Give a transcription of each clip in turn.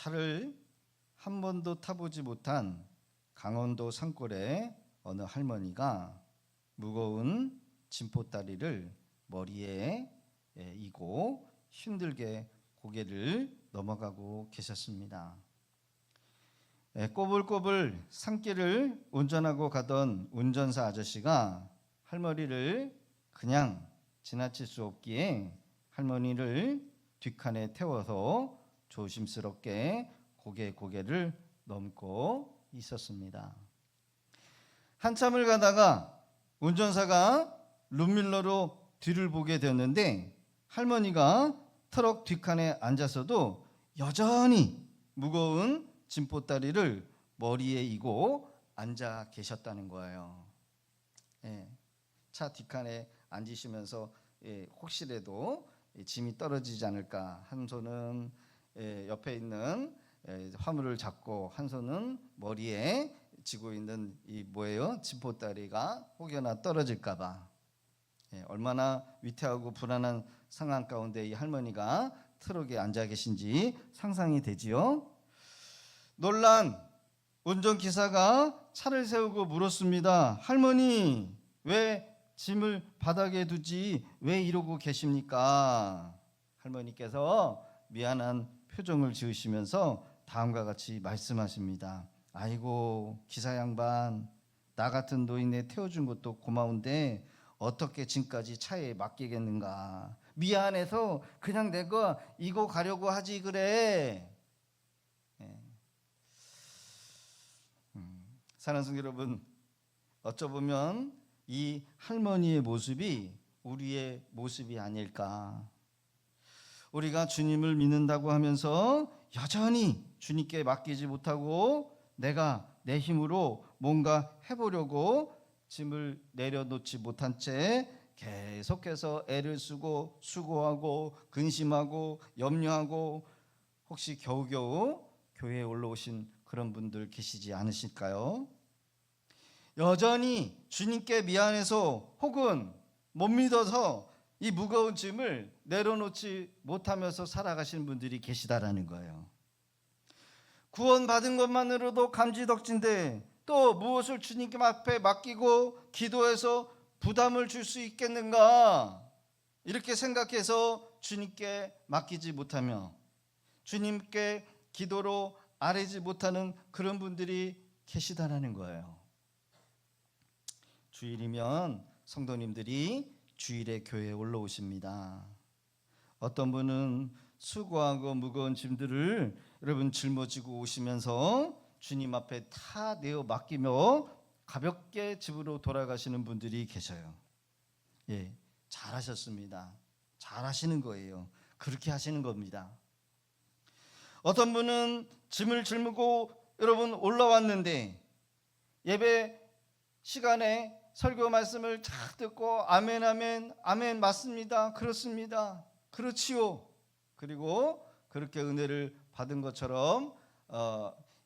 차를 한 번도 타보지 못한 강원도 산골의 어느 할머니가 무거운 진포다리를 머리에 이고 힘들게 고개를 넘어가고 계셨습니다. 꼬불꼬불 산길을 운전하고 가던 운전사 아저씨가 할머니를 그냥 지나칠 수 없기에 할머니를 뒷칸에 태워서 조심스럽게 고개를 넘고 있었습니다. 한참을 가다가 운전사가 룸밀러로 뒤를 보게 되었는데 할머니가 트럭 뒷칸에 앉아서도 여전히 무거운 진보다리를 머리에 이고 앉아 계셨다는 거예요. 차 뒷칸에 앉으시면서 혹시라도 짐이 떨어지지 않을까, 한 손은 옆에 있는 화물을 잡고 한 손은 머리에 지고 있는 이 뭐예요? 진보다리가 혹여나 떨어질까봐 얼마나 위태하고 불안한 상황 가운데 이 할머니가 트럭에 앉아 계신지 상상이 되지요. 놀란 운전기사가 차를 세우고 물었습니다. 할머니, 왜 짐을 바닥에 두지 왜 이러고 계십니까? 할머니께서 미안한 표정을 지으시면서 다음과 같이 말씀하십니다. 아이고 기사 양반, 나 같은 노인네 태워준 것도 고마운데 어떻게 짐까지 차에 맡기겠는가. 미안해서 그냥 내가 이고 가려고 하지 그래. 사랑하는 성도 여러분, 어쩌보면 이 할머니의 모습이 우리의 모습이 아닐까. 우리가 주님을 믿는다고 하면서 여전히 주님께 맡기지 못하고 내가 내 힘으로 뭔가 해보려고 짐을 내려놓지 못한 채 계속해서 애를 쓰고 수고하고 근심하고 염려하고 혹시 겨우겨우 교회에 올라오신 그런 분들 계시지 않으실까요? 여전히 주님께 미안해서 혹은 못 믿어서 이 무거운 짐을 내려놓지 못하면서 살아가시는 분들이 계시다라는 거예요. 구원받은 것만으로도 감지덕진데 또 무엇을 주님 앞에 맡기고 기도해서 부담을 줄 수 있겠는가, 이렇게 생각해서 주님께 맡기지 못하며 주님께 기도로 아뢰지 못하는 그런 분들이 계시다라는 거예요. 주일이면 성도님들이 주일에 교회에 올라오십니다. 어떤 분은 수고하고 무거운 짐들을 여러분 짊어지고 오시면서 주님 앞에 다 내어 맡기며 가볍게 집으로 돌아가시는 분들이 계셔요. 잘하셨습니다. 잘하시는 거예요. 그렇게 하시는 겁니다. 어떤 분은 짐을 짊고 여러분 올라왔는데 예배 시간에 설교 말씀을 잘 듣고 아멘 아멘 아멘 맞습니다, 그렇습니다, 그렇지요, 그리고 그렇게 은혜를 받은 것처럼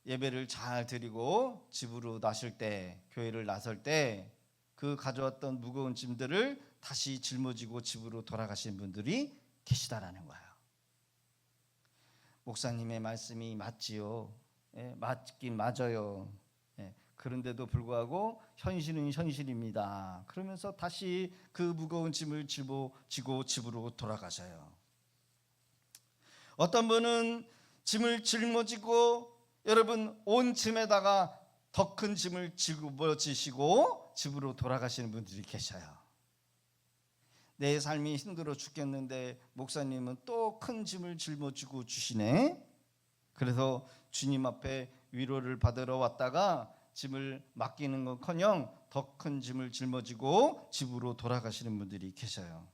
예배를 잘 드리고 집으로 나설 때, 교회를 나설 때 그 가져왔던 무거운 짐들을 다시 짊어지고 집으로 돌아가신 분들이 계시다라는 거예요. 목사님의 말씀이 맞지요. 맞긴 맞아요. 그런데도 불구하고 현실은 현실입니다. 그러면서 다시 그 무거운 짐을 지고 집으로 돌아가셔요. 어떤 분은 짐을 짊어지고 여러분 온 짐에다가 더 큰 짐을 짊어지시고 집으로 돌아가시는 분들이 계셔요. 내 삶이 힘들어 죽겠는데 목사님은 또 큰 짐을 짊어지고 주시네. 그래서 주님 앞에 위로를 받으러 왔다가 짐을 맡기는 것커녕 더 큰 짐을 짊어지고 집으로 돌아가시는 분들이 계셔요.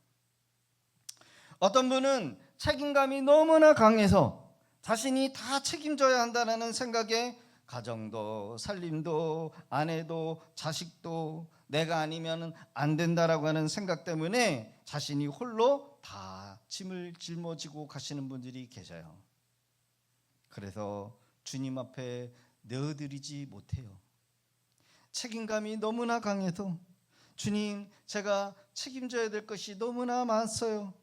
어떤 분은 책임감이 너무나 강해서 자신이 다 책임져야 한다는 생각에 가정도 살림도 아내도 자식도 내가 아니면 안 된다라고 하는 생각 때문에 자신이 홀로 다 짐을 짊어지고 가시는 분들이 계셔요. 그래서 주님 앞에 내어드리지 못해요. 책임감이 너무나 강해서 주님, 제가 책임져야 될 것이 너무나 많았어요.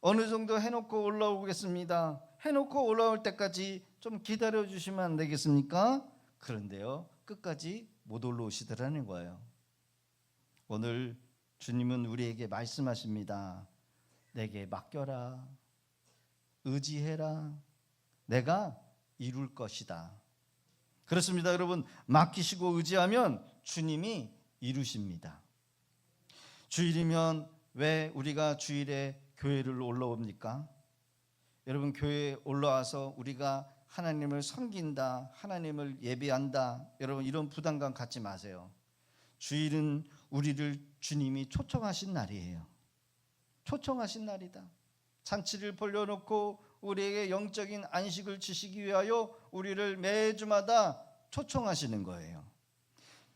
어느 정도 해놓고 올라오겠습니다. 해놓고 올라올 때까지 좀 기다려 주시면 안 되겠습니까? 그런데요, 끝까지 못 올라오시더라는 거예요. 오늘 주님은 우리에게 말씀하십니다. 내게 맡겨라. 의지해라. 내가 이룰 것이다. 그렇습니다, 여러분. 맡기시고 의지하면 주님이 이루십니다. 주일이면 왜 우리가 주일에 교회를 올라옵니까? 여러분, 교회에 올라와서 우리가 하나님을 섬긴다, 하나님을 예배한다, 여러분 이런 부담감 갖지 마세요. 주일은 우리를 주님이 초청하신 날이에요. 초청하신 날이다. 잔치를 벌려놓고 우리에게 영적인 안식을 주시기 위하여 우리를 매주마다 초청하시는 거예요.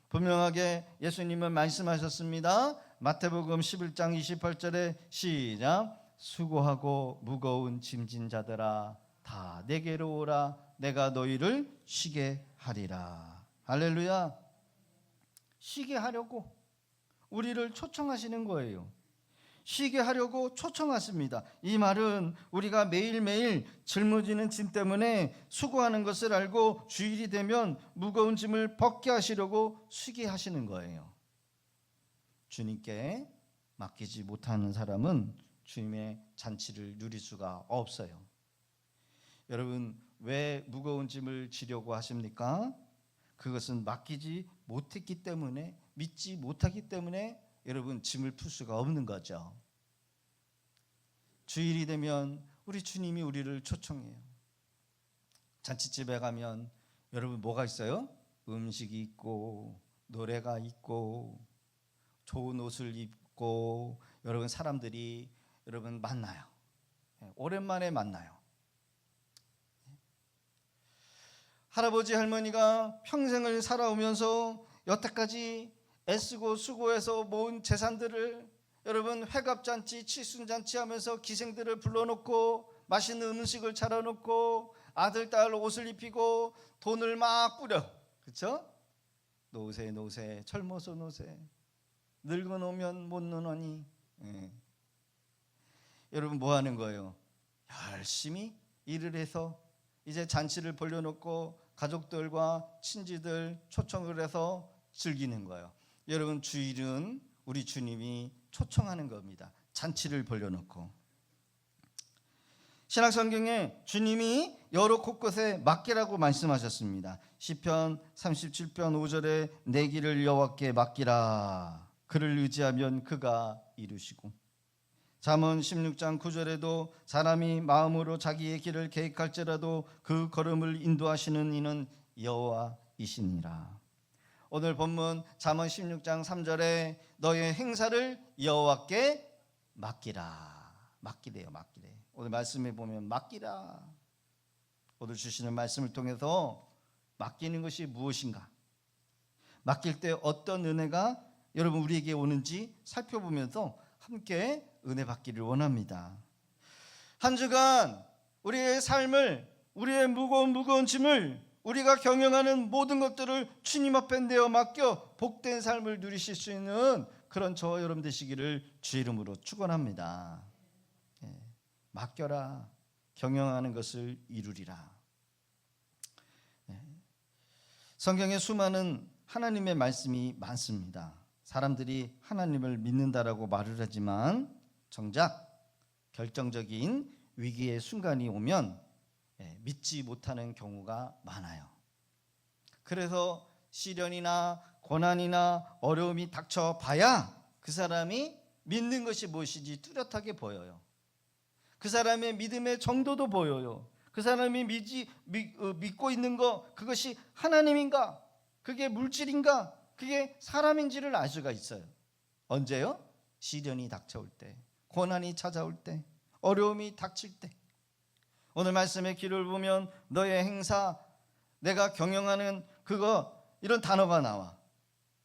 분명하게 예수님은 말씀하셨습니다. 마태복음 11장 28절에 시작. 수고하고 무거운 짐진 자들아 다 내게로 오라. 내가 너희를 쉬게 하리라. 할렐루야. 쉬게 하려고 우리를 초청하시는 거예요. 쉬게 하려고 초청하십니다. 이 말은 우리가 매일매일 짊어지는 짐 때문에 수고하는 것을 알고 주일이 되면 무거운 짐을 벗게 하시려고 쉬게 하시는 거예요. 주님께 맡기지 못하는 사람은 주님의 잔치를 누릴 수가 없어요. 여러분, 왜 무거운 짐을 지려고 하십니까? 그것은 맡기지 못했기 때문에, 믿지 못하기 때문에 여러분 짐을 풀 수가 없는 거죠. 주일이 되면 우리 주님이 우리를 초청해요. 잔치집에 가면 여러분 뭐가 있어요? 음식이 있고 노래가 있고 좋은 옷을 입고 여러분 사람들이 여러분 만나요. 오랜만에 만나요. 할아버지 할머니가 평생을 살아오면서 여태까지 애쓰고 수고해서 모은 재산들을 여러분 회갑잔치, 칠순잔치 하면서 기생들을 불러놓고 맛있는 음식을 차려놓고 아들, 딸 옷을 입히고 돈을 막 뿌려. 그렇죠? 노세 노세 젊어서 노세 늙어 놓으면 못 노노니. 여러분 뭐 하는 거예요? 열심히 일을 해서 이제 잔치를 벌려놓고 가족들과 친지들 초청을 해서 즐기는 거예요. 여러분 주일은 우리 주님이 초청하는 겁니다. 잔치를 벌려놓고. 신약성경에 주님이 여러 곳곳에 맡기라고 말씀하셨습니다. 시편 37편 5절에 내 길을 여호와께 맡기라. 그를 의지하면 그가 이루시고. 잠언 16장 9절에도 사람이 마음으로 자기의 길을 계획할지라도 그 걸음을 인도하시는 이는 여호와이시니라. 오늘 본문 잠언 16장 3절에 너의 행사를 여호와께 맡기라. 맡기래요. 맡기래. 오늘 말씀에 보면 맡기라. 오늘 주시는 말씀을 통해서 맡기는 것이 무엇인가, 맡길 때 어떤 은혜가 여러분 우리에게 오는지 살펴보면서 함께 은혜 받기를 원합니다. 한 주간 우리의 삶을, 우리의 무거운 짐을, 우리가 경영하는 모든 것들을 주님 앞에 내어 맡겨 복된 삶을 누리실 수 있는 그런 저와 여러분 되시기를 주의 이름으로 축원합니다. 맡겨라. 경영하는 것을 이루리라. 성경에 수많은 하나님의 말씀이 많습니다. 사람들이 하나님을 믿는다라고 말을 하지만 정작 결정적인 위기의 순간이 오면 믿지 못하는 경우가 많아요. 그래서 시련이나 고난이나 어려움이 닥쳐봐야 그 사람이 믿는 것이 무엇인지 뚜렷하게 보여요. 그 사람의 믿음의 정도도 보여요. 그 사람이 믿고 있는 것, 그것이 하나님인가, 그게 물질인가, 그게 사람인지를 알 수가 있어요. 언제요? 시련이 닥쳐올 때, 고난이 찾아올 때, 어려움이 닥칠 때. 오늘 말씀의 길을 보면 너의 행사, 내가 경영하는 그거, 이런 단어가 나와.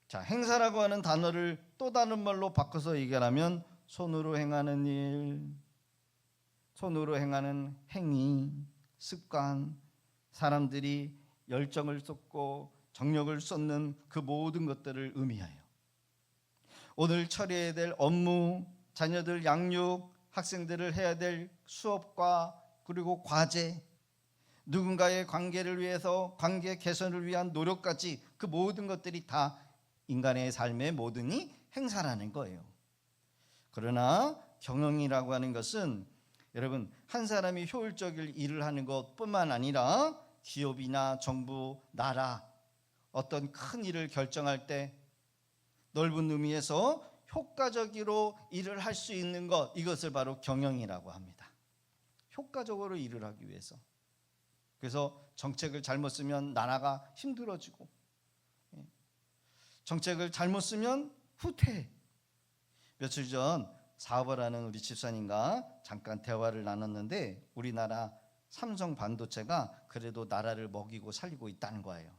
자, 행사라고 하는 단어를 또 다른 말로 바꿔서 얘기하면 손으로 행하는 일, 손으로 행하는 행위, 습관, 사람들이 열정을 쏟고 정력을 쏟는 그 모든 것들을 의미해요. 오늘 처리해야 될 업무, 자녀들 양육, 학생들을 해야 될 수업과 그리고 과제, 누군가의 관계를 위해서 관계 개선을 위한 노력까지 그 모든 것들이 다 인간의 삶의 모든이 행사라는 거예요. 그러나 경영이라고 하는 것은 여러분 한 사람이 효율적인 일을 하는 것뿐만 아니라 기업이나 정부, 나라 어떤 큰 일을 결정할 때 넓은 의미에서 효과적으로 일을 할 수 있는 것, 이것을 바로 경영이라고 합니다. 효과적으로 일을 하기 위해서. 그래서 정책을 잘못 쓰면 나라가 힘들어지고, 정책을 잘못 쓰면 후퇴해. 며칠 전 사업을 하는 우리 집사님과 잠깐 대화를 나눴는데 우리나라 삼성 반도체가 그래도 나라를 먹이고 살리고 있다는 거예요.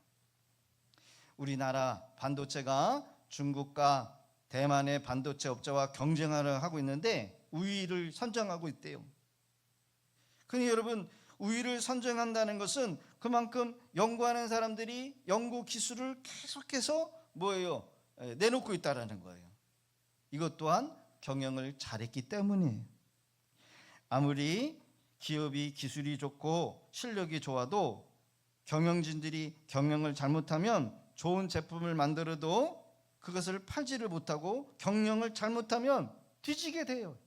우리나라 반도체가 중국과 대만의 반도체 업체와 경쟁하려 하고 있는데 우위를 선정하고 있대요. 그런데 여러분, 우위를 선정한다는 것은 그만큼 연구하는 사람들이 연구 기술을 계속해서 내놓고 있다는 거예요. 이것 또한 경영을 잘했기 때문이에요. 아무리 기업이 기술이 좋고 실력이 좋아도 경영진들이 경영을 잘못하면 좋은 제품을 만들어도 그것을 팔지를 못하고 경영을 잘못하면 뒤지게 돼요.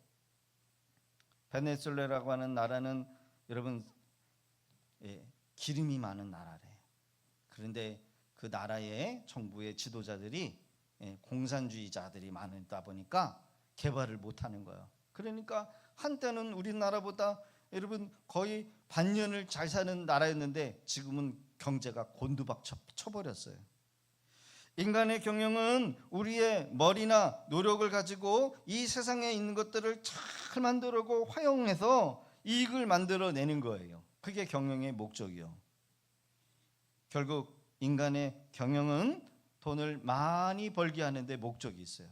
베네수엘라라고 하는 나라는 여러분 기름이 많은 나라래요. 그런데 그 나라의 정부의 지도자들이 공산주의자들이 많다 보니까 개발을 못하는 거예요. 그러니까 한때는 우리나라보다 여러분 거의 반년을 잘 사는 나라였는데 지금은 경제가 곤두박 쳐버렸어요. 인간의 경영은 우리의 머리나 노력을 가지고 이 세상에 있는 것들을 잘 만들고 활용해서 이익을 만들어내는 거예요. 그게 경영의 목적이요. 결국 인간의 경영은 돈을 많이 벌게 하는 데 목적이 있어요.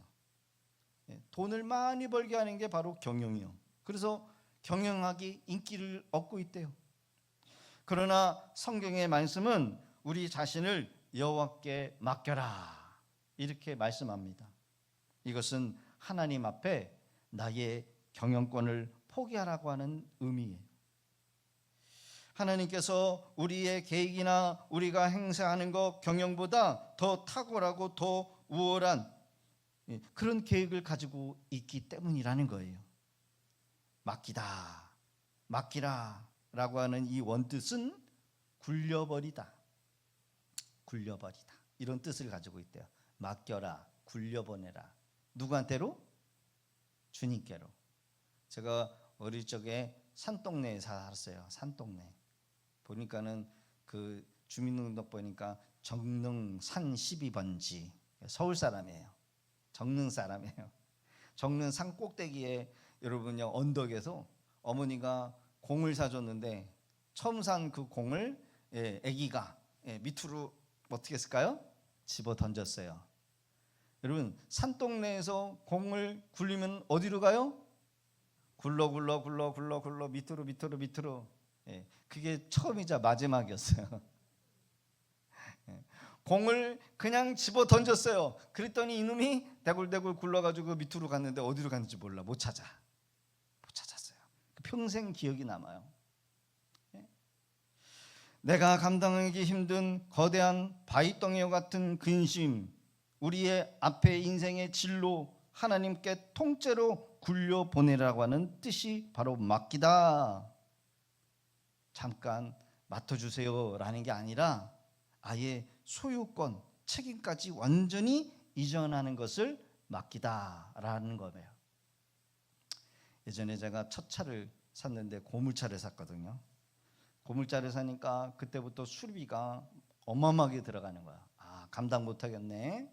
돈을 많이 벌게 하는 게 바로 경영이요. 그래서 경영학이 인기를 얻고 있대요. 그러나 성경의 말씀은 우리 자신을 여호와께 맡겨라 이렇게 말씀합니다. 이것은 하나님 앞에 나의 경영권을 포기하라고 하는 의미예요. 하나님께서 우리의 계획이나 우리가 행사하는 것 경영보다 더 탁월하고 더 우월한 그런 계획을 가지고 있기 때문이라는 거예요. 맡기다, 맡기라 라고 하는 이 원뜻은 굴려버리다, 굴려버리다 이런 뜻을 가지고 있대요. 맡겨라, 굴려보내라. 누구한테로? 주님께로. 제가 어릴 적에 산동네에 살았어요. 산동네 보니까는 그 주민등록 보니까 정릉 산 12번지 서울 사람이에요. 정릉 사람이에요. 정릉 산 꼭대기에 여러분요 언덕에서 어머니가 공을 사줬는데 처음 산 그 공을 아기가 밑으로 어떻게 했을까요? 집어 던졌어요. 여러분 산동네에서 공을 굴리면 어디로 가요? 굴러 밑으로. 그게 처음이자 마지막이었어요. 공을 그냥 집어 던졌어요. 그랬더니 이놈이 대굴대굴 굴러가지고 밑으로 갔는데 어디로 갔는지 몰라. 못 찾았어요. 평생 기억이 남아요. 내가 감당하기 힘든 거대한 바위덩이와 같은 근심, 우리의 앞에 인생의 진로 하나님께 통째로 굴려보내라고 하는 뜻이 바로 맡기다. 잠깐 맡아주세요 라는 게 아니라 아예 소유권, 책임까지 완전히 이전하는 것을 맡기다라는 거예요. 예전에 제가 첫 차를 샀는데 고물차를 샀거든요. 고물차를 사니까 그때부터 수리비가 어마어마하게 들어가는 거야. 감당 못하겠네.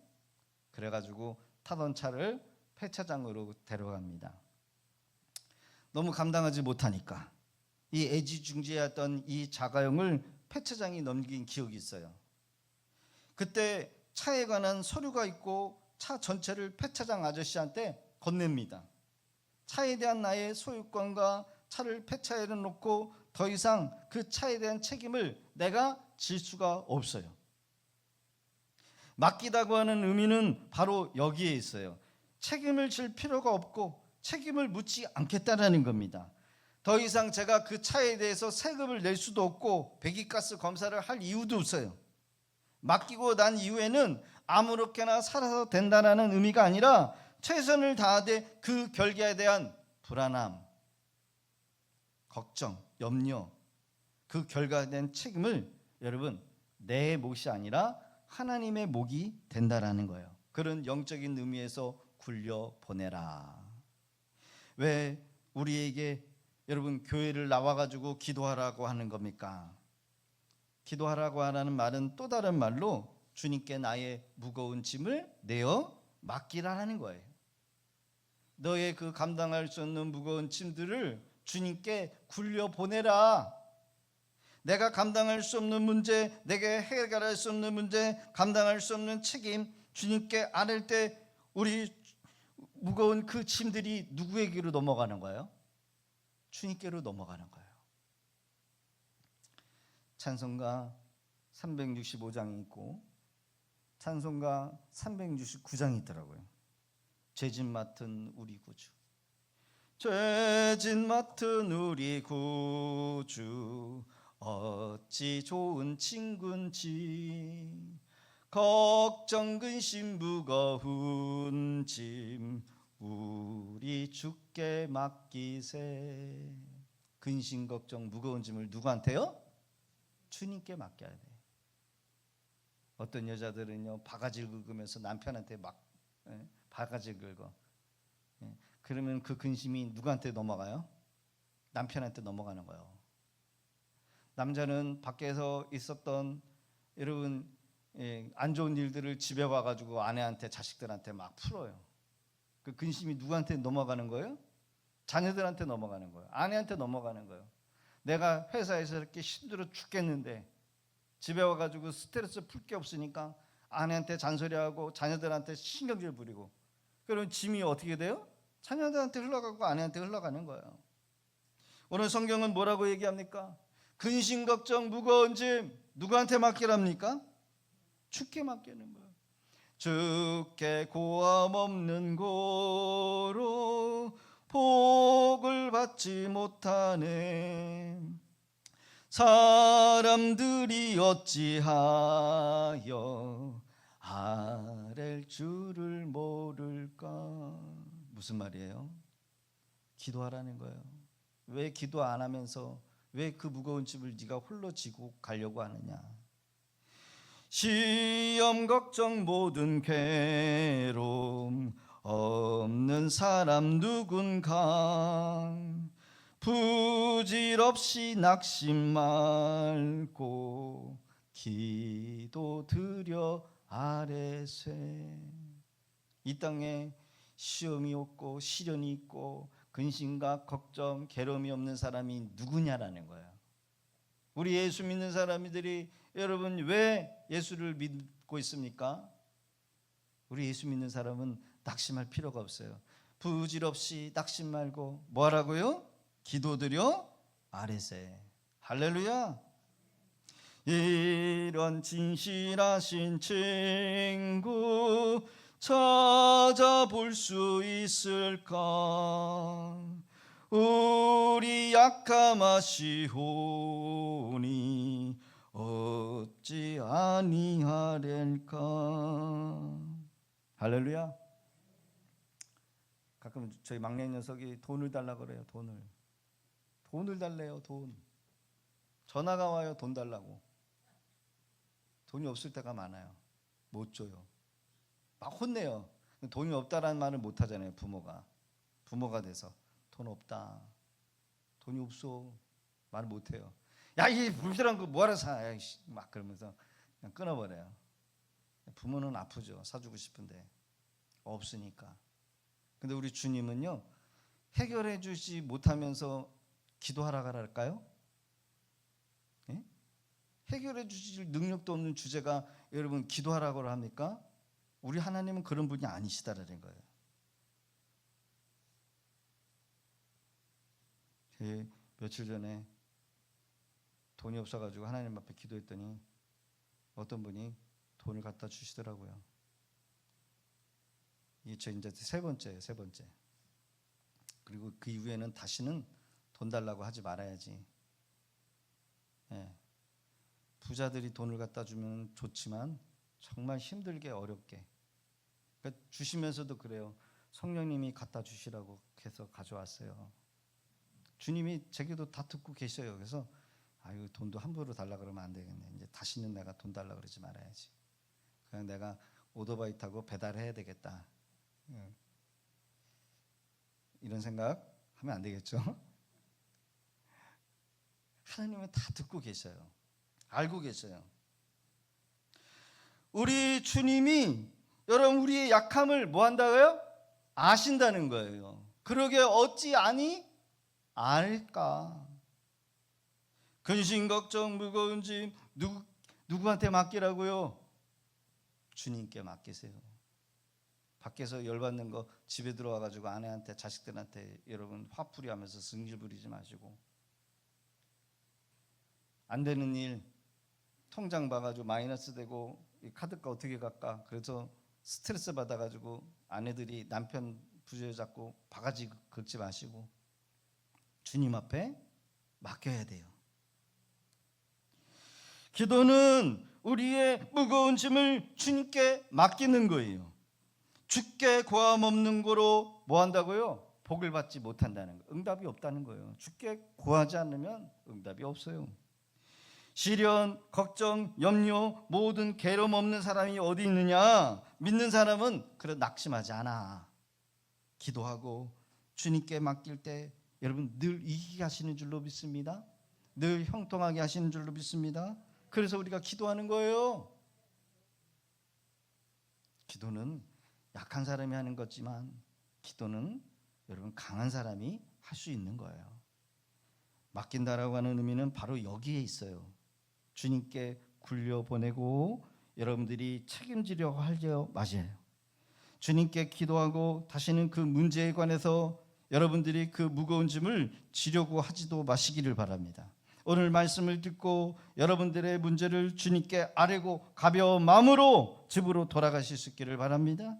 그래가지고 타던 차를 폐차장으로 데려갑니다. 너무 감당하지 못하니까 이 애지중지했던 이 자가용을 폐차장에 넘긴 기억이 있어요. 그때 차에 관한 서류가 있고 차 전체를 폐차장 아저씨한테 건넵니다. 차에 대한 나의 소유권과 차를 폐차해 놓고 더 이상 그 차에 대한 책임을 내가 질 수가 없어요. 맡기다고 하는 의미는 바로 여기에 있어요. 책임을 질 필요가 없고 책임을 묻지 않겠다라는 겁니다. 더 이상 제가 그 차에 대해서 세금을 낼 수도 없고 배기가스 검사를 할 이유도 없어요. 맡기고 난 이후에는 아무렇게나 살아도 된다는 의미가 아니라 최선을 다하되 그 결과에 대한 불안함, 걱정, 염려, 그 결과에 대한 책임을 여러분 내 몫이 아니라 하나님의 몫이 된다라는 거예요. 그런 영적인 의미에서 굴려 보내라. 왜 우리에게 여러분 교회를 나와가지고 기도하라고 하는 겁니까? 기도하라고 하라는 말은 또 다른 말로 주님께 나의 무거운 짐을 내어 맡기라는 거예요. 너의 그 감당할 수 없는 무거운 짐들을 주님께 굴려 보내라. 내가 감당할 수 없는 문제, 내게 해결할 수 없는 문제, 감당할 수 없는 책임 주님께 안을 때 우리 무거운 그 짐들이 누구에게로 넘어가는 거예요? 주님께로 넘어가는 거예요. 찬송가 365장이 있고 찬송가 369장이 있더라고요. 죄짐 맡은 우리 구주, 죄짐 맡은 우리 구주, 어찌 좋은 친군지, 걱정 근심 무거운 짐 우리 주께 맡기세. 근심 걱정 무거운 짐을 누구한테요? 주님께 맡겨야 돼. 어떤 여자들은요 바가지를 긁으면서 남편한테 막 바가지를 긁어. 그러면 그 근심이 누구한테 넘어가요? 남편한테 넘어가는 거예요. 남자는 밖에서 있었던 여러분 안 좋은 일들을 집에 와가지고 아내한테 자식들한테 막 풀어요. 그 근심이 누구한테 넘어가는 거예요? 자녀들한테 넘어가는 거예요. 아내한테 넘어가는 거예요. 내가 회사에서 이렇게 힘들어 죽겠는데 집에 와가지고 스트레스 풀 게 없으니까 아내한테 잔소리하고 자녀들한테 신경질 부리고, 그러면 짐이 어떻게 돼요? 자녀들한테 흘러가고 아내한테 흘러가는 거예요. 오늘 성경은 뭐라고 얘기합니까? 근심 걱정 무거운 짐 누구한테 맡기랍니까? 주께 맡기는 거예요. 주께 고함 없는 고로 복을 받지 못하네. 사람들이 어찌하여 아랠 줄을 모를까. 무슨 말이에요? 기도하라는 거예요. 왜 기도 안 하면서 왜 그 무거운 짐을 네가 홀로 지고 가려고 하느냐. 시험 걱정 모든 괴로움 없는 사람 누군가. 부질없이 낙심 말고 기도 드려 아뢰세. 이 땅에 시험이 없고 시련이 있고 근심과 걱정 괴로움이 없는 사람이 누구냐라는 거예요. 우리 예수 믿는 사람들이 여러분 왜 예수를 믿고 있습니까? 우리 예수 믿는 사람은 낙심할 필요가 없어요. 부질없이 낙심 말고 뭐 하라고요? 기도드려 아뢰세. 할렐루야. 이런 진실하신 친구 찾아볼 수 있을까? 우리 약함하시오니 어찌 아니하련까. 할렐루야. 가끔 저희 막내 녀석이 돈을 달라고 그래요. 돈을 달래요. 돈. 전화가 와요. 돈 달라고. 돈이 없을 때가 많아요. 못 줘요. 막 혼내요. 돈이 없다라는 말을 못 하잖아요. 부모가 돼서 돈 없다, 돈이 없어 말을 못 해요. 야, 이 불들한 거 뭐하러 사? 막 그러면서 그냥 끊어버려요. 부모는 아프죠. 사주고 싶은데 없으니까. 근데 우리 주님은요 해결해 주지 못하면서 기도하라 할까요? 예? 해결해 주실 능력도 없는 주제가 여러분 기도하라고 합니까? 우리 하나님은 그런 분이 아니시다라는 거예요. 며칠 전에 돈이 없어가지고 하나님 앞에 기도했더니 어떤 분이 돈을 갖다 주시더라고요. 이제 세 번째예요. 그리고 그 이후에는 다시는 돈 달라고 하지 말아야지. 예. 부자들이 돈을 갖다 주면 좋지만 정말 힘들게 어렵게, 그러니까 주시면서도 그래요. 성령님이 갖다 주시라고 해서 가져왔어요. 주님이 제게도 다 듣고 계셔요. 그래서 아유, 돈도 함부로 달라 그러면 안 되겠네. 이제 다시는 내가 돈 달라 그러지 말아야지. 그냥 내가 오토바이 타고 배달해야 되겠다. 이런 생각 하면 안 되겠죠. 하나님은 다 듣고 계셔요. 알고 계셔요. 우리 주님이 여러분 우리의 약함을 뭐 한다고요? 아신다는 거예요. 그러게 어찌 아니 알까? 근심 걱정 무거운 짐 누구한테 맡기라고요? 주님께 맡기세요. 밖에서 열받는 거 집에 들어와 가지고 아내한테 자식들한테 여러분 화풀이 하면서 승질 부리지 마시고, 안 되는 일 통장 봐가지고 마이너스 되고 이 카드가 어떻게 갈까 그래서 스트레스 받아가지고 아내들이 남편 부여잡고 바가지 긁지 마시고 주님 앞에 맡겨야 돼요. 기도는 우리의 무거운 짐을 주님께 맡기는 거예요. 주께 고함 없는 거로 뭐 한다고요? 복을 받지 못한다는 거예요. 응답이 없다는 거예요. 주께 고하지 않으면 응답이 없어요. 시련, 걱정, 염려, 모든 괴로움 없는 사람이 어디 있느냐? 믿는 사람은 그래 낙심하지 않아. 기도하고 주님께 맡길 때 여러분 늘 이기게 하시는 줄로 믿습니다. 늘 형통하게 하시는 줄로 믿습니다. 그래서 우리가 기도하는 거예요. 기도는 약한 사람이 하는 거지만 기도는 여러분 강한 사람이 할 수 있는 거예요. 맡긴다라고 하는 의미는 바로 여기에 있어요. 주님께 굴려보내고 여러분들이 책임지려고 하려 마셔요. 주님께 기도하고 다시는 그 문제에 관해서 여러분들이 그 무거운 짐을 지려고 하지도 마시기를 바랍니다. 오늘 말씀을 듣고 여러분들의 문제를 주님께 아뢰고 가벼운 마음으로 집으로 돌아가실 수 있기를 바랍니다.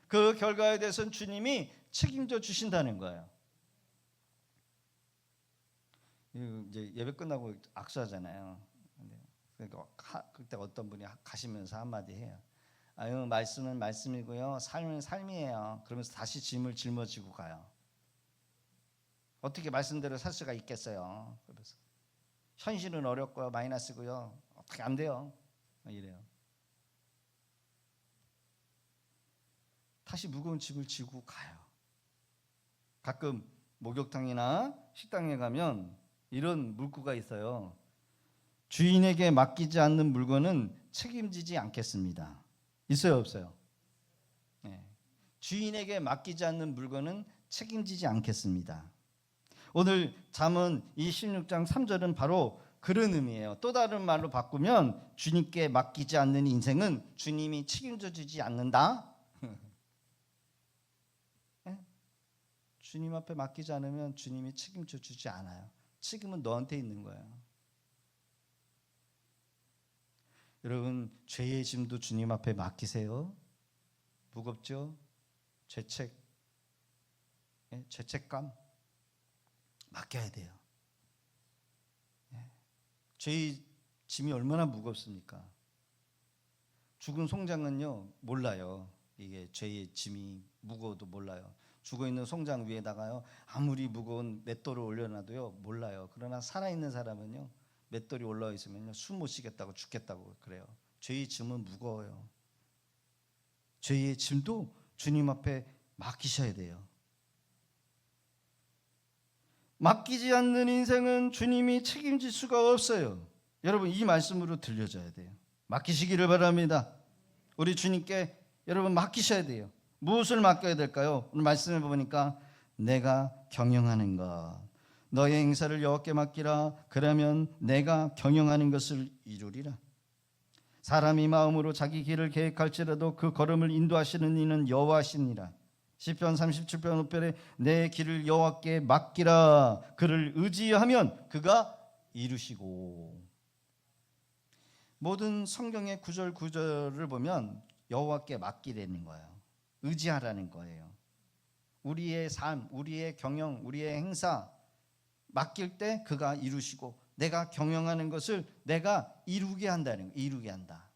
그 결과에 대해서는 주님이 책임져 주신다는 거예요. 이제 예배 끝나고 악수하잖아요. 그러니까 그때 어떤 분이 가시면서 한마디 해요. 아유, 말씀은 말씀이고요, 삶은 삶이에요. 그러면서 다시 짐을 짊어지고 가요. 어떻게 말씀대로 살 수가 있겠어요? 그래서 현실은 어렵고요, 마이너스고요, 어떻게 안 돼요? 이래요. 다시 무거운 짐을 지고 가요. 가끔 목욕탕이나 식당에 가면 이런 문구가 있어요. 주인에게 맡기지 않는 물건은 책임지지 않겠습니다. 있어요, 없어요? 네. 주인에게 맡기지 않는 물건은 책임지지 않겠습니다. 오늘 잠언 26장 3절은 바로 그런 의미예요. 또 다른 말로 바꾸면 주님께 맡기지 않는 인생은 주님이 책임져 주지 않는다. 네? 주님 앞에 맡기지 않으면 주님이 책임져 주지 않아요. 책임은 너한테 있는 거예요. 여러분 죄의 짐도 주님 앞에 맡기세요. 무겁죠? 죄책감 맡겨야 돼요. 죄의 짐이 얼마나 무겁습니까? 죽은 송장은요 몰라요. 이게 죄의 짐이 무거워도 몰라요. 죽어있는 송장 위에다가요 아무리 무거운 맷돌을 올려놔도요 몰라요. 그러나 살아있는 사람은요 맷돌이 올라와 있으면요 숨 못 쉬겠다고 죽겠다고 그래요. 죄의 짐은 무거워요. 죄의 짐도 주님 앞에 맡기셔야 돼요. 맡기지 않는 인생은 주님이 책임질 수가 없어요. 여러분 이 말씀으로 들려줘야 돼요. 맡기시기를 바랍니다. 우리 주님께 여러분 맡기셔야 돼요. 무엇을 맡겨야 될까요? 오늘 말씀을 보니까 내가 경영하는 것, 너의 행사를 여호와께 맡기라. 그러면 내가 경영하는 것을 이루리라. 사람이 마음으로 자기 길을 계획할지라도 그 걸음을 인도하시는 이는 여호와시니라. 시편 37편 5편에 내 길을 여호와께 맡기라. 그를 의지하면 그가 이루시고. 모든 성경의 구절을 보면 여호와께 맡기라는 거예요. 의지하라는 거예요. 우리의 삶, 우리의 경영, 우리의 행사 맡길 때 그가 이루시고 내가 경영하는 것을 내가 이루게 한다는 거, 이루게 한다.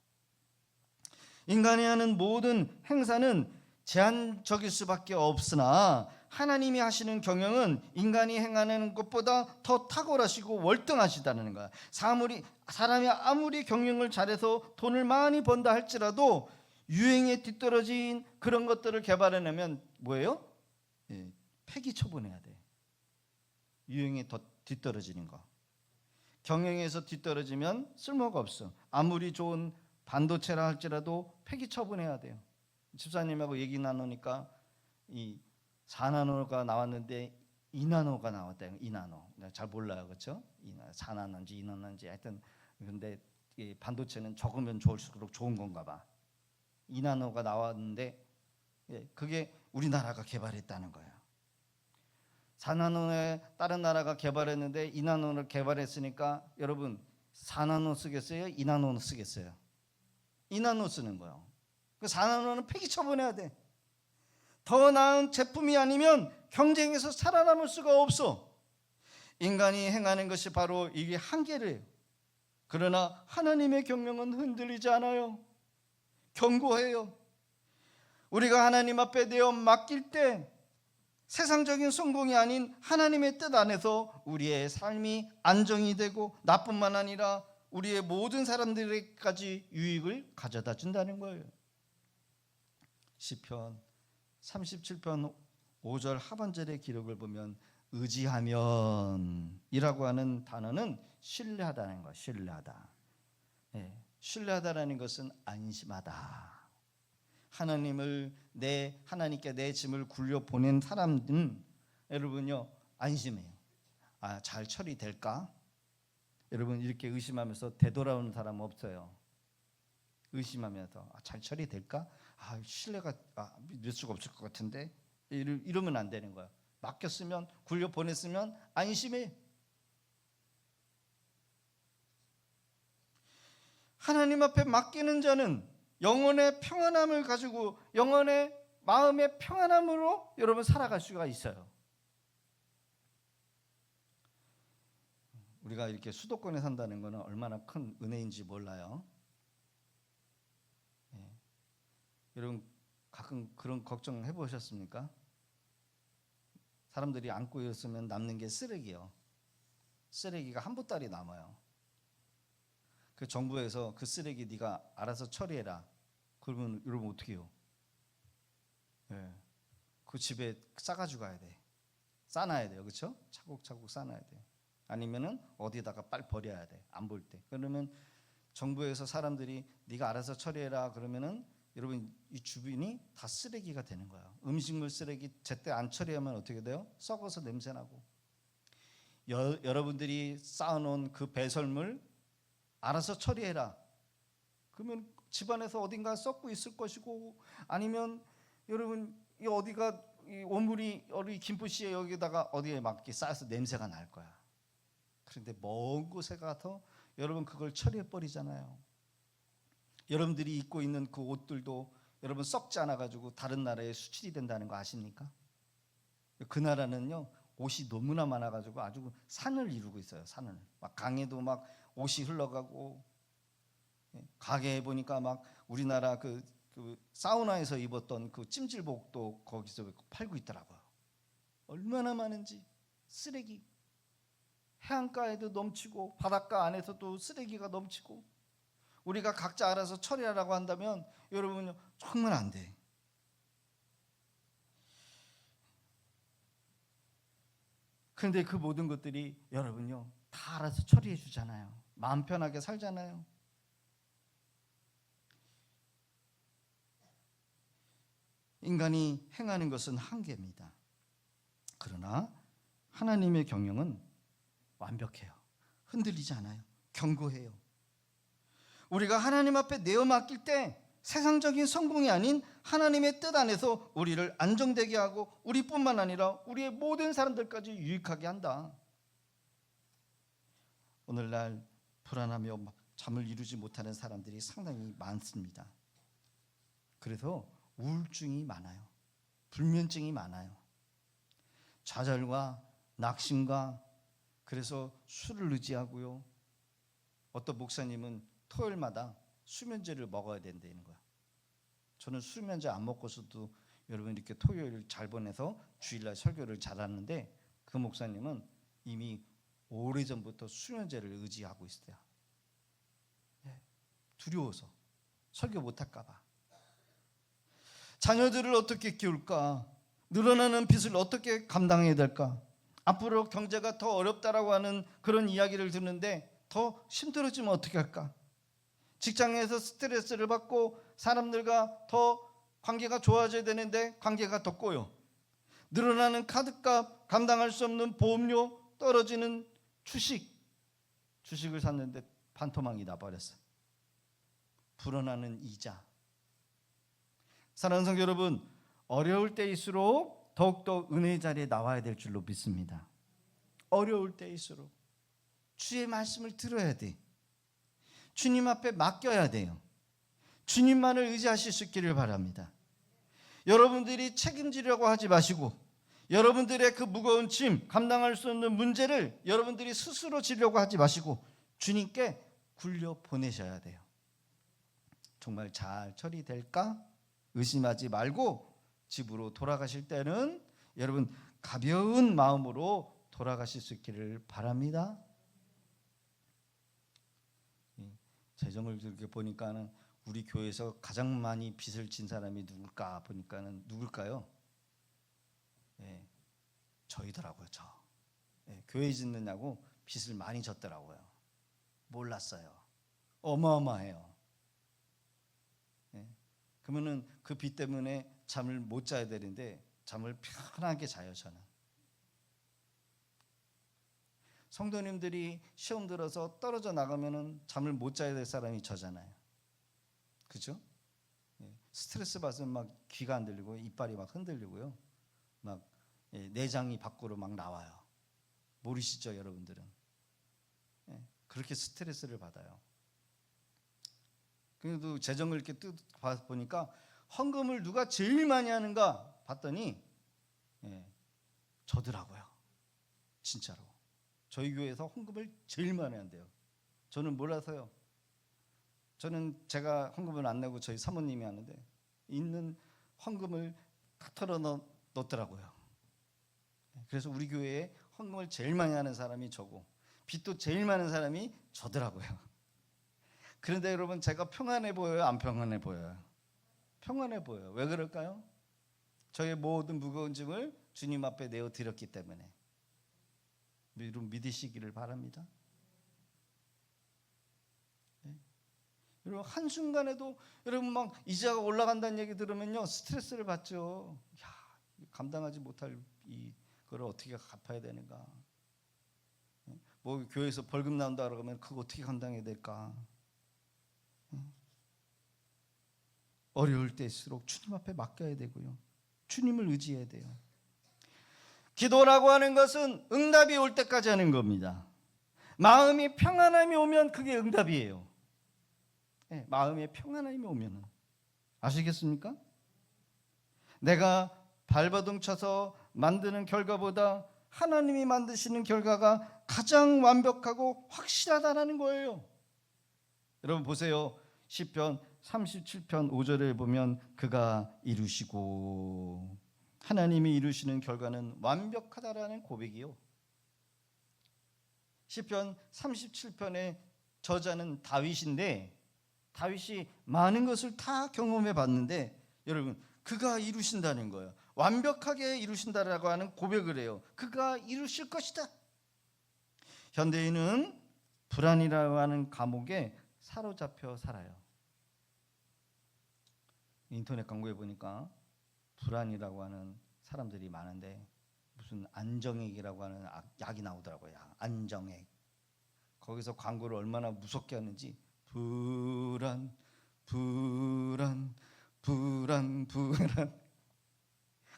인간이 하는 모든 행사는 제한적일 수밖에 없으나 하나님이 하시는 경영은 인간이 행하는 것보다 더 탁월하시고 월등하시다는 거야. 사람이 아무리 경영을 잘해서 돈을 많이 번다 할지라도 유행에 뒤떨어진 그런 것들을 개발해내면 뭐예요? 폐기 처분해야 돼. 유행에 더 뒤떨어지는 거. 경영에서 뒤떨어지면 쓸모가 없어. 아무리 좋은 반도체라 할지라도 폐기 처분해야 돼요. 집사님하고 얘기 나누니까 이 4나노가 나왔는데 2나노가 나왔대요. 2나노. 잘 몰라요, 그렇죠? 4나노인지 2나노인지 하여튼 근데 이 반도체는 적으면 좋을수록 좋은 건가 봐. 2나노가 나왔는데 그게 우리나라가 개발했다는 거예요. 4나노에 다른 나라가 개발했는데 2나노를 개발했으니까 여러분 4나노 쓰겠어요? 2나노 쓰겠어요? 2나노 쓰는 거예요. 그 4나노는 폐기 처분해야 돼. 더 나은 제품이 아니면 경쟁에서 살아남을 수가 없어. 인간이 행하는 것이 바로 이게 한계래요. 그러나 하나님의 경영은 흔들리지 않아요. 견고해요. 우리가 하나님 앞에 내어 맡길 때 세상적인 성공이 아닌 하나님의 뜻 안에서 우리의 삶이 안정이 되고 나뿐만 아니라 우리의 모든 사람들에게까지 유익을 가져다 준다는 거예요. 시편 37편 5절 하반절의 기록을 보면 의지하면이라고 하는 단어는 신뢰하다는 거예요. 신뢰하다. 신뢰하다라는 것은 안심하다. 하나님께 내 짐을 굴려 보낸 사람들은 여러분요 안심해요. 잘 처리될까? 여러분 이렇게 의심하면서 되돌아오는 사람 없어요. 의심하면서 잘 처리될까? 신뢰가 믿을 수가 없을 것 같은데 이러면 안 되는 거야. 맡겼으면 굴려 보냈으면 안심해. 하나님 앞에 맡기는 자는 영혼의 평안함을 가지고 영혼의 마음의 평안함으로 여러분 살아갈 수가 있어요. 우리가 이렇게 수도권에 산다는 것은 얼마나 큰 은혜인지 몰라요. 여러분 가끔 그런 걱정 해보셨습니까? 사람들이 안고 있으면 남는 게 쓰레기요. 쓰레기가 한 보따리 남아요. 그 정부에서 그 쓰레기 네가 알아서 처리해라. 그러면 여러분 어떻게 해요? 그 집에 싸가지고 가야 돼. 싸놔야 돼요, 그렇죠? 차곡차곡 싸놔야 돼. 아니면은 어디다가 빨리 버려야 돼. 안 볼 때. 그러면 정부에서 사람들이 네가 알아서 처리해라 그러면은 여러분 이 주변이 다 쓰레기가 되는 거예요. 음식물 쓰레기 제때 안 처리하면 어떻게 돼요? 썩어서 냄새나고. 여러분들이 쌓아놓은 그 배설물 알아서 처리해라. 그러면 집안에서 어딘가 썩고 있을 것이고 아니면 여러분 이 어디가 이 오물이 우리 김포시에 여기다가 어디에 막 이렇게 쌓여서 냄새가 날 거야. 그런데 먼 곳에 가서 여러분 그걸 처리해 버리잖아요. 여러분들이 입고 있는 그 옷들도 여러분 썩지 않아 가지고 다른 나라에 수출이 된다는 거 아십니까? 그 나라는요 옷이 너무나 많아 가지고 아주 산을 이루고 있어요. 산을 막 강에도 막 옷이 흘러가고 가게에 보니까 막 우리나라 그 사우나에서 입었던 그 찜질복도 거기서 팔고 있더라고요. 얼마나 많은지. 쓰레기 해안가에도 넘치고 바닷가 안에서도 쓰레기가 넘치고 우리가 각자 알아서 처리하라고 한다면 여러분요 정말 안 돼. 그런데 그 모든 것들이 여러분요 다 알아서 처리해 주잖아요. 마음 편하게 살잖아요. 인간이 행하는 것은 한계입니다. 그러나 하나님의 경영은 완벽해요. 흔들리지 않아요. 견고해요. 우리가 하나님 앞에 내어 맡길 때 세상적인 성공이 아닌 하나님의 뜻 안에서 우리를 안정되게 하고 우리뿐만 아니라 우리의 모든 사람들까지 유익하게 한다. 오늘날 불안하며 잠을 이루지 못하는 사람들이 상당히 많습니다. 그래서 우울증이 많아요. 불면증이 많아요. 좌절과 낙심과 그래서 술을 의지하고요. 어떤 목사님은 토요일마다 수면제를 먹어야 된다는 거야. 저는 수면제 안 먹고서도 여러분 이렇게 토요일 잘 보내서 주일날 설교를 잘하는데, 그 목사님은 이미 오래전부터 수면제를 의지하고 있어요. 두려워서 설교 못할까 봐. 자녀들을 어떻게 키울까? 늘어나는 빚을 어떻게 감당해야 될까? 앞으로 경제가 더 어렵다라고 하는 그런 이야기를 듣는데 더 힘들어지면 어떻게 할까? 직장에서 스트레스를 받고 사람들과 더 관계가 좋아져야 되는데 관계가 더 꼬여. 늘어나는 카드값, 감당할 수 없는 보험료, 떨어지는 주식을 샀는데 반토막이 나버렸어. 불어나는 이자. 사랑하는 성도 여러분, 어려울 때일수록 더욱더 은혜의 자리에 나와야 될 줄로 믿습니다. 어려울 때일수록 주의 말씀을 들어야 돼. 주님 앞에 맡겨야 돼요. 주님만을 의지하실 수 있기를 바랍니다. 여러분들이 책임지려고 하지 마시고, 여러분들의 그 무거운 짐, 감당할 수 없는 문제를 여러분들이 스스로 지려고 하지 마시고 주님께 굴려 보내셔야 돼요. 정말 잘 처리될까? 의심하지 말고 집으로 돌아가실 때는 여러분 가벼운 마음으로 돌아가실 수 있기를 바랍니다. 재정을 이렇게 보니까는 우리 교회에서 가장 많이 빚을 진 사람이 누굴까 보니까는 누굴까요? 저희더라고요. 교회 짓느냐고 빚을 많이 졌더라고요. 몰랐어요. 어마어마해요. 그러면은 그 빚 때문에 잠을 못 자야 되는데 잠을 편하게 자요. 저는. 성도님들이 시험 들어서 떨어져 나가면은 잠을 못 자야 될 사람이 저잖아요. 그죠? 스트레스 받으면 막 귀가 안 들리고 이빨이 막 흔들리고요. 막 내장이 밖으로 막 나와요. 모르시죠, 여러분들은? 그렇게 스트레스를 받아요. 그래도 재정을 이렇게 보니까 헌금을 누가 제일 많이 하는가 봤더니 저더라고요. 진짜로. 저희 교회에서 헌금을 제일 많이 한대요. 저는 몰라서요. 저는 제가 헌금을 안 내고 저희 사모님이 하는데 있는 헌금을 다 털어 넣더라고요. 그래서 우리 교회에 헌금을 제일 많이 하는 사람이 저고 빚도 제일 많은 사람이 저더라고요. 그런데 여러분, 제가 평안해 보여요? 안 평안해 보여요? 평안해 보여요. 왜 그럴까요? 저의 모든 무거운 짐을 주님 앞에 내어드렸기 때문에. 여러분 믿으시기를 바랍니다. 여러분 한순간에도 여러분 막 이자가 올라간다는 얘기 들으면요 스트레스를 받죠. 감당하지 못할 이걸 어떻게 갚아야 되는가? 뭐 교회에서 벌금 나온다 그러면 그거 어떻게 감당해야 될까? 어려울 때일수록 주님 앞에 맡겨야 되고요. 주님을 의지해야 돼요. 기도라고 하는 것은 응답이 올 때까지 하는 겁니다. 마음이 평안함이 오면 그게 응답이에요. 마음에 평안함이 오면은. 아시겠습니까? 내가 발버둥 쳐서 만드는 결과보다 하나님이 만드시는 결과가 가장 완벽하고 확실하다는 거예요. 여러분 보세요. 시편 37편 5절에 보면 그가 이루시고, 하나님이 이루시는 결과는 완벽하다라는 고백이요. 시편 37편의 저자는 다윗인데, 다윗이 많은 것을 다 경험해 봤는데 여러분 그가 이루신다는 거예요. 완벽하게 이루신다라고 하는 고백을 해요. 그가 이루실 것이다. 현대인은 불안이라고 하는 감옥에 사로잡혀 살아요. 인터넷 광고에 보니까 불안이라고 하는 사람들이 많은데 무슨 안정액이라고 하는 약이 나오더라고요. 안정액. 거기서 광고를 얼마나 무섭게 하는지 불안.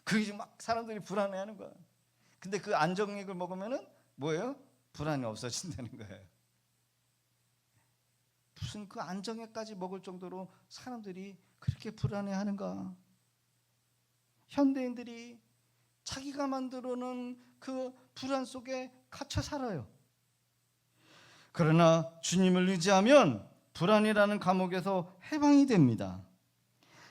그게 막 사람들이 불안해하는 거야. 근데 그 안정액을 먹으면은 뭐예요? 불안이 없어진다는 거예요. 무슨 그 안정액까지 먹을 정도로 사람들이 그렇게 불안해하는가? 현대인들이 자기가 만들어 놓은 그 불안 속에 갇혀 살아요. 그러나 주님을 의지하면 불안이라는 감옥에서 해방이 됩니다.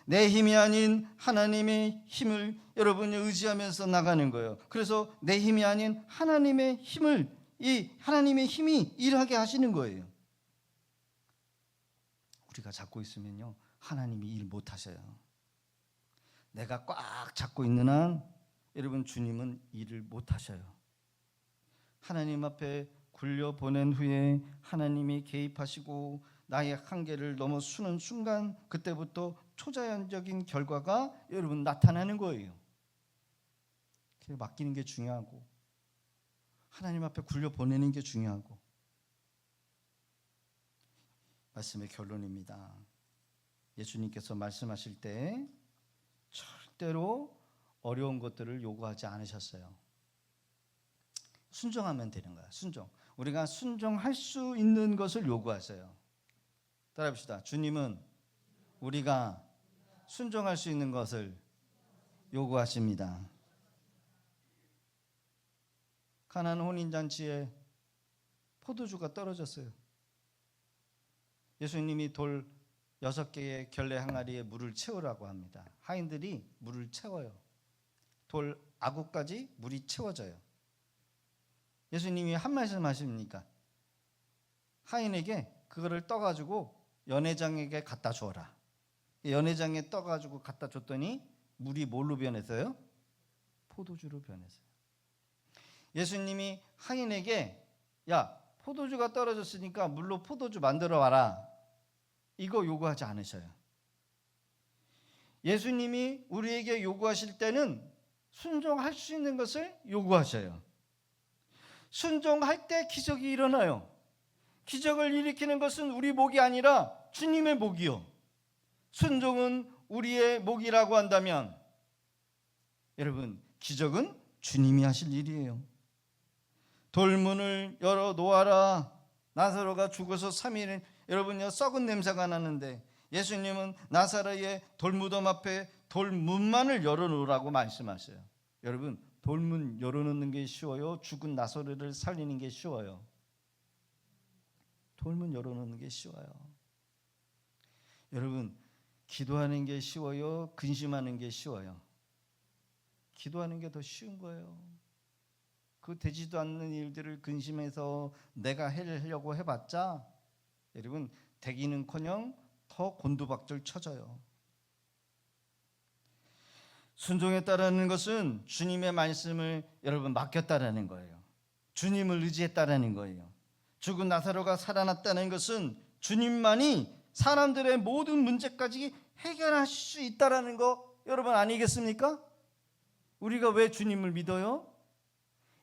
내 힘이 아닌 하나님의 힘을 여러분이 의지하면서 나가는 거예요. 그래서 내 힘이 아닌 하나님의 힘을, 이 하나님의 힘이 일하게 하시는 거예요. 우리가 잡고 있으면요, 하나님이 일 못 하셔요. 내가 꽉 잡고 있는 한 여러분, 주님은 일을 못 하셔요. 하나님 앞에 굴려 보낸 후에 하나님이 개입하시고 나의 한계를 넘어서는 순간, 그때부터 초자연적인 결과가 여러분 나타나는 거예요. 맡기는 게 중요하고, 하나님 앞에 굴려 보내는 게 중요하고. 말씀의 결론입니다. 예수님께서 말씀하실 때 절대로 어려운 것들을 요구하지 않으셨어요. 순종하면 되는 거야. 순종. 우리가 순종할 수 있는 것을 요구하세요. 따라합시다. 주님은 우리가 순종할 수 있는 것을 요구하십니다. 가나안 혼인잔치에 포도주가 떨어졌어요. 예수님이 돌 6개의 결례 항아리에 물을 채우라고 합니다. 하인들이 물을 채워요. 돌 아구까지 물이 채워져요. 예수님이 한 말씀 하십니까? 하인에게 그거를 떠가지고 연회장에게 갖다 주어라. 연회장에 떠가지고 갖다 줬더니 물이 뭘로 변했어요? 포도주로 변했어요. 예수님이 하인에게 야, 포도주가 떨어졌으니까 물로 포도주 만들어 와라, 이거 요구하지 않으셔요. 예수님이 우리에게 요구하실 때는 순종할 수 있는 것을 요구하셔요. 순종할 때 기적이 일어나요. 기적을 일으키는 것은 우리 목이 아니라 주님의 목이요. 순종은 우리의 목이라고 한다면 여러분, 기적은 주님이 하실 일이에요. 돌문을 열어 놓아라. 나사로가 죽어서 3일 여러분요, 썩은 냄새가 나는데 예수님은 나사로의 돌무덤 앞에 돌문만을 열어놓으라고 말씀하셔요. 여러분, 돌문 열어놓는 게 쉬워요? 죽은 나사로를 살리는 게 쉬워요? 돌문 열어놓는 게 쉬워요. 여러분, 기도하는 게 쉬워요? 근심하는 게 쉬워요? 기도하는 게 더 쉬운 거예요. 그 되지도 않는 일들을 근심해서 내가 하려고 해봤자 여러분, 되기는커녕 더 곤두박질 쳐져요. 순종에 따르는 것은 주님의 말씀을 여러분 맡겼다라는 거예요. 주님을 의지했다라는 거예요. 죽은 나사로가 살아났다는 것은 주님만이 사람들의 모든 문제까지 해결하실 수 있다라는 거 여러분 아니겠습니까? 우리가 왜 주님을 믿어요?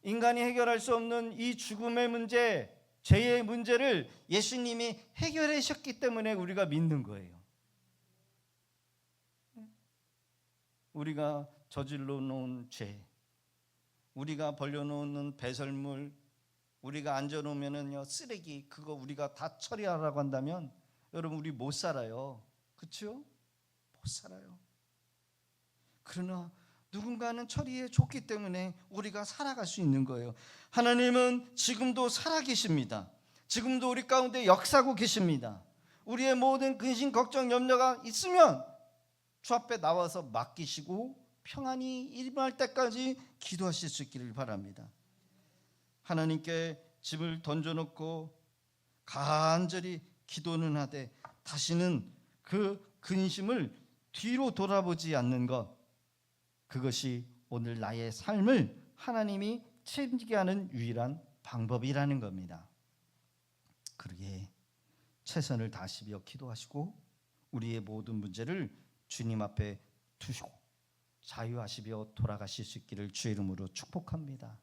인간이 해결할 수 없는 이 죽음의 문제, 죄의 문제를 예수님이 해결하셨기 때문에 우리가 믿는 거예요. 우리가 저질러 놓은 죄, 우리가 벌려놓는 배설물, 우리가 앉아놓으면은요 쓰레기, 그거 우리가 다 처리하라고 한다면 여러분 우리 못 살아요. 그렇죠? 못 살아요. 그러나 누군가는 처리해 줬기 때문에 우리가 살아갈 수 있는 거예요. 하나님은 지금도 살아계십니다. 지금도 우리 가운데 역사하고 계십니다. 우리의 모든 근심, 걱정, 염려가 있으면 주 앞에 나와서 맡기시고 평안이 임할 때까지 기도하실 수 있기를 바랍니다. 하나님께 짐을 던져놓고 간절히 기도는 하되 다시는 그 근심을 뒤로 돌아보지 않는 것, 그것이 오늘 나의 삶을 하나님이 책임지게 하는 유일한 방법이라는 겁니다. 그러기에 최선을 다하시며 기도하시고 우리의 모든 문제를 주님 앞에 두시고 자유하시며 돌아가실 수 있기를 주의 이름으로 축복합니다.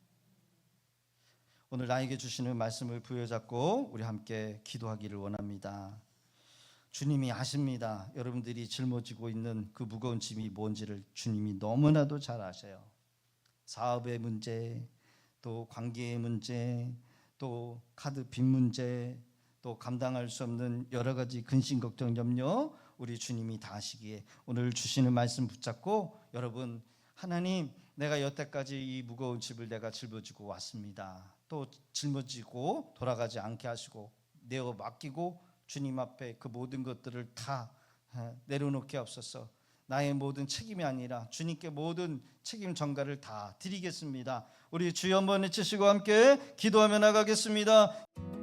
오늘 나에게 주시는 말씀을 부여잡고 우리 함께 기도하기를 원합니다. 주님이 아십니다. 여러분들이 짊어지고 있는 그 무거운 짐이 뭔지를 주님이 너무나도 잘 아셔요. 사업의 문제, 또 관계의 문제, 또 카드 빚 문제, 또 감당할 수 없는 여러 가지 근심, 걱정, 염려 우리 주님이 다 아시기에 오늘 주시는 말씀 붙잡고 여러분, 하나님, 내가 여태까지 이 무거운 짐을 내가 짊어지고 왔습니다. 또 짊어지고 돌아가지 않게 하시고 내어 맡기고 주님 앞에 그 모든 것들을 다 내려놓게 하옵소서. 나의 모든 책임이 아니라 주님께 모든 책임 전가를 다 드리겠습니다. 우리 주여 한번 외치시고 함께 기도하며 나가겠습니다.